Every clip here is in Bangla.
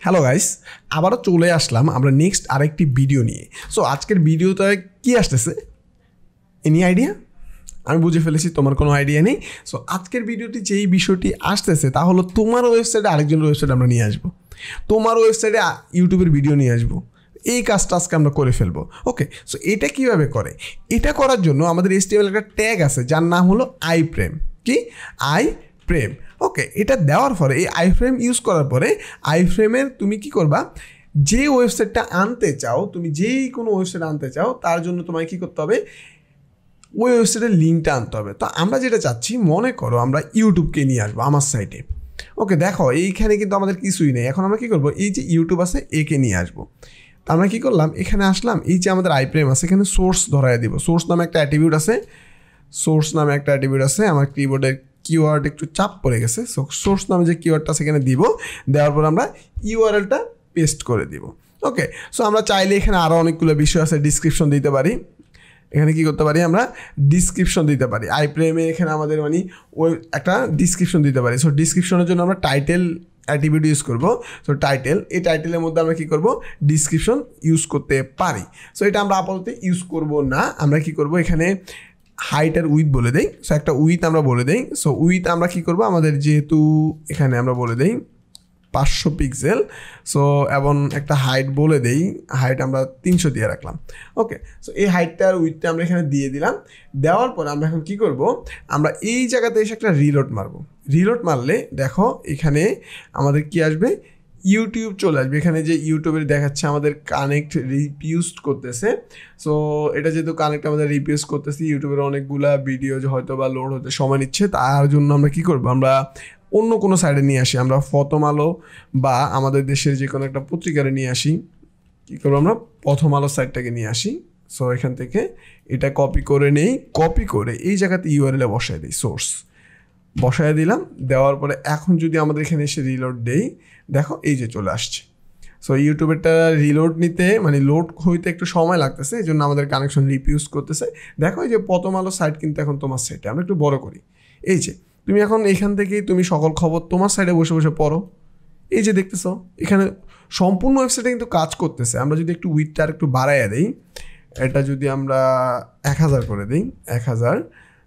হ্যালো গাইস, আবারও চলে আসলাম আমরা নেক্সট আরেকটি ভিডিও নিয়ে। সো আজকের ভিডিওতে কি আসতেছে, এনি আইডিয়া? আমি বুঝে ফেলেছি তোমার কোনো আইডিয়া নেই। সো আজকের ভিডিওটি যেই বিষয়টি আসতেছে তা হলো তোমার ওয়েবসাইটে আরেকজনের ওয়েবসাইট আমরা নিয়ে আসবো, তোমার ওয়েবসাইটে ইউটিউবের ভিডিও নিয়ে আসবো। এই কাজটা আজকে আমরা করে ফেলবো। ওকে, সো এটা কিভাবে করে? এটা করার জন্য আমাদের HTML একটা ট্যাগ আছে যার নাম হলো আইফ্রেম। কি? আইফ্রেম। ওকে, এটা দেওয়ার পরে এই আইফ্রেম ইউজ করার পরে আইফ্রেমের তুমি কি করবা, যে ওয়েবসাইটটা আনতে চাও, তুমি যেই কোনো ওয়েবসাইট আনতে চাও তার জন্য তোমায় কী করতে হবে, ওই ওয়েবসাইটের লিঙ্কটা আনতে হবে। তো আমরা যেটা চাচ্ছি, মনে করো আমরা ইউটিউবকে নিয়ে আসবো আমার সাইটে। ওকে, দেখো এইখানে কিন্তু আমাদের কিছুই নেই। এখন আমরা কী করবো, এই যে ইউটিউব আছে একে নিয়ে আসবো। তো আমরা কী করলাম, এখানে আসলাম, এই যে আমাদের আইফ্রেম আছে এখানে সোর্স ধরাই দিব। সোর্স নামে একটা অ্যাট্রিবিউট আছে, আমার কিবোর্ডের কিওয়ার্ড একটু চাপ পড়ে গেছে। সো সোর্স নামে যে কিওয়ার্ডটা সেখানে দিব, দেওয়ার পর আমরা ইউআরএলটা পেস্ট করে দিব। ওকে, সো আমরা চাইলে এখানে আরও অনেকগুলো বিষয় আছে, ডিসক্রিপশন দিতে পারি। এখানে কি করতে পারি, আমরা ডিসক্রিপশন দিতে পারি। আইফ্রেমে এখানে আমাদের ওই একটা ডিসক্রিপশন দিতে পারি। সো ডিসক্রিপশনের জন্য আমরা টাইটেল অ্যাট্রিবিউট ইউজ করবো। সো টাইটেল, এই টাইটেলের মধ্যে আমরা কী করবো, ডিসক্রিপশন ইউজ করতে পারি। সো এটা আমরা আপাতত ইউজ করব না। আমরা কি করব, এখানে হাইট আর উইথ বলে দেই। সো একটা উইথ আমরা বলে দেই। সো উইথ আমরা কি করব, আমাদের যেহেতু এখানে আমরা বলে দেই 500 পিক্সেল। সো এবং একটা হাইট বলে দেই, হাইট আমরা 300 দিয়ে রাখলাম। ওকে, সো এই হাইটটা আর উইথটা আমরা এখানে দিয়ে দিলাম। দেওয়ার পর আমরা এখন কী করব, আমরা এই জায়গাতে এসে একটা রিলোড মারবো। রিলোড মারলে দেখো এখানে আমাদের কি আসবে, ইউটিউব চলে আসবে। এখানে যে ইউটিউবের দেখাচ্ছে আমাদের কানেক্ট রিপিউজ করতেছে। সো এটা যেহেতু কানেক্ট আমাদের রিপিউজ করতেছে, ইউটিউবের অনেকগুলা ভিডিও হয়তো বা লোড হতে সময় নিচ্ছে, তার জন্য আমরা কী করবো, আমরা অন্য কোনো সাইডে নিয়ে আসি। আমরা প্রথম আলো বা আমাদের দেশের যে কোনো একটা পত্রিকারে নিয়ে আসি। কী করবো, আমরা প্রথম আলো সাইটটাকে নিয়ে আসি। সো এখান থেকে এটা কপি করে নেই, কপি করে এই জায়গাতে ইউআরএলে বসায় দিই, সোর্স বসায় দিলাম। দেওয়ার পরে এখন যদি আমাদের এখানে এসে রিলোড দেই, দেখো এই যে চলে আসছে। সো ইউটিউবেরটা রিলোড নিতে লোড হইতে একটু সময় লাগতেছে, এই জন্য আমাদের কানেকশন রিপিউজ করতেছে। দেখো এই যে প্রথম আলো সাইট কিন্তু এখন তোমার সাইটে। আমরা একটু বড় করি। এই যে তুমি এখন এখান থেকেই তুমি সকল খবর তোমার সাইডে বসে বসে পড়ো। এই যে দেখতেছো এখানে সম্পূর্ণ ওয়েবসাইটে কিন্তু কাজ করতেছে। আমরা যদি একটু উইথটা আর একটু বাড়াইয়া দিই, এটা যদি আমরা 1000 করে দিই, 1000,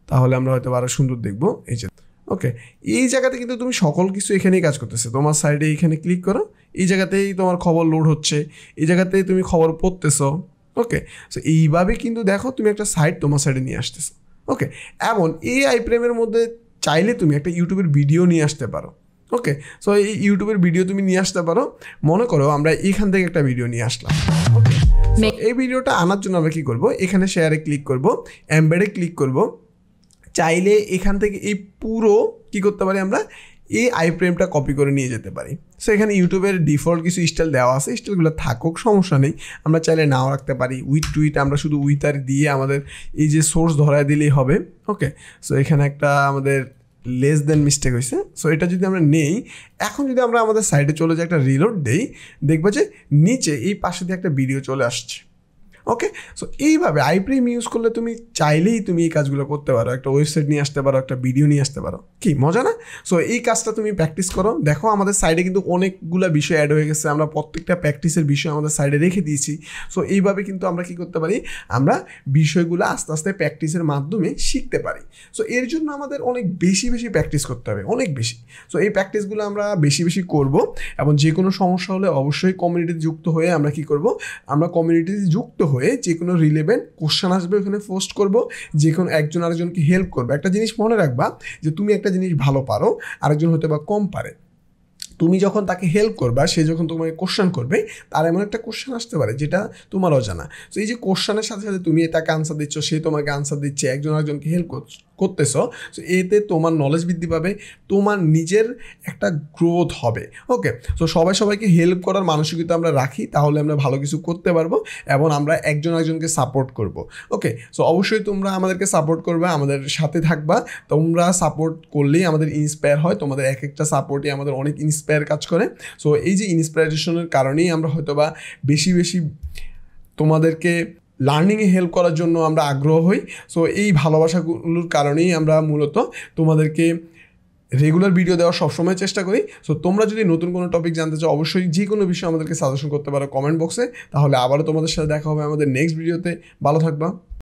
তাহলে আমরা হয়তো আরও সুন্দর দেখবো। এই যে ওকে, এই জায়গাতে কিন্তু তুমি সকল কিছু এখানেই কাজ করতেছে। তোমার সাইডে এখানে ক্লিক করো, এই জায়গাতেই তোমার খবর লোড হচ্ছে, এই জায়গাতেই তুমি খবর পড়তেছো। ওকে, সো এইভাবে কিন্তু দেখো তুমি একটা সাইট তোমার সাইডে নিয়ে আসতেছো। ওকে, এমন এই আইফ্রেমের মধ্যে চাইলে তুমি একটা ইউটিউবের ভিডিও নিয়ে আসতে পারো। ওকে, সো এই ইউটিউবের ভিডিও তুমি নিয়ে আসতে পারো। মনে করো আমরা এখান থেকে একটা ভিডিও নিয়ে আসলাম। ওকে, এই ভিডিওটা আনার জন্য আমরা কী করবো, এখানে শেয়ারে ক্লিক করব, এমবেডে ক্লিক করব। চাইলে এখান থেকে এই পুরো কী করতে পারি, আমরা এই আইফ্রেমটা কপি করে নিয়ে যেতে পারি। সো এখানে ইউটিউবের ডিফল্ট কিছু স্টাইল দেওয়া আছে, স্টাইলগুলো থাকুক, সমস্যা নেই। আমরা চাইলে নাও রাখতে পারি। উইথ টুইট আমরা শুধু উইথ আর দিয়ে আমাদের এই যে সোর্স ধরায় দিলেই হবে। ওকে, সো এখানে একটা আমাদের লেস দেন মিস্টেক হয়েছে। সো এটা যদি আমরা নেই, এখন যদি আমরা আমাদের সাইডে চলে যাই, একটা রিলোড দেই, দেখবো যে নিচে এই পাশে দিয়ে একটা ভিডিও চলে আসছে। ওকে, সো এইভাবে আইফ্রেম ইউজ করলে তুমি চাইলেই তুমি এই কাজগুলো করতে পারো। একটা ওয়েবসাইট নিয়ে আসতে পারো, একটা ভিডিও নিয়ে আসতে পারো। কি মজা না? সো এই কাজটা তুমি প্র্যাকটিস করো। দেখো আমাদের সাইডে কিন্তু অনেকগুলো বিষয় অ্যাড হয়ে গেছে। আমরা প্রত্যেকটা প্র্যাকটিসের বিষয় আমাদের সাইডে রেখে দিয়েছি। সো এইভাবে কিন্তু আমরা কি করতে পারি, আমরা বিষয়গুলো আস্তে আস্তে প্র্যাকটিসের মাধ্যমে শিখতে পারি। সো এর জন্য আমাদের অনেক বেশি প্র্যাকটিস করতে হবে, অনেক বেশি। সো এই প্র্যাকটিসগুলো আমরা বেশি করব, এবং যে কোনো সমস্যা হলে অবশ্যই কমিউনিটিতে যুক্ত হয়ে আমরা কি করব, আমরা কমিউনিটিতে যুক্ত হয়ে যে কোনো রিলেভেন্ট কোশ্চেন আসবে ওখানে পোস্ট করব, যে কোনো একজন আরেকজনকে হেল্প করবে। একটা জিনিস মনে রাখবা, যে তুমি একটা জিনিস ভালো পারো, আরেকজন হয়তো বা কম পারে। তুমি যখন তাকে হেল্প করবা, সে যখন তোমাকে কোশ্চেন করবে, তার এমন একটা কোশ্চেন আসতে পারে যেটা তোমার অজানা। তো এই যে কোশ্চেনের সাথে সাথে তুমি তাকে আনসার দিচ্ছ, সে তোমাকে আনসার দিচ্ছে, একজন আরেকজনকে হেল্প করতেছ। সো এতে তোমার নলেজ বৃদ্ধি পাবে, তোমার নিজের একটা গ্রোথ হবে। ওকে, সো সবাইকে হেল্প করার মানসিকতা আমরা রাখি, তাহলে আমরা ভালো কিছু করতে পারবো এবং আমরা একজন আরেকজনকে সাপোর্ট করব। ওকে, সো অবশ্যই তোমরা আমাদেরকে সাপোর্ট করবে, আমাদের সাথে থাকবা। তোমরা সাপোর্ট করলেই আমাদের ইন্সপায়ার হয়। তোমাদের এক একটা সাপোর্টই আমাদের অনেক ইন্সপায়ার কাজ করে। সো এই যে ইন্সপিরেশনের কারণেই আমরা হয়তো বা বেশি তোমাদেরকে লার্নিংয়ে হেল্প করার জন্য আমরা আগ্রহ হই। সো এই ভালোবাসাগুলোর কারণেই আমরা মূলত তোমাদেরকে রেগুলার ভিডিও দেওয়ার সবসময় চেষ্টা করি। সো তোমরা যদি নতুন কোনো টপিক জানতে চাও অবশ্যই যে কোনো বিষয়ে আমাদেরকে সাজেশন করতে পারো কমেন্ট বক্সে। তাহলে আবারও তোমাদের সাথে দেখা হবে আমাদের নেক্সট ভিডিওতে। ভালো থাকবা।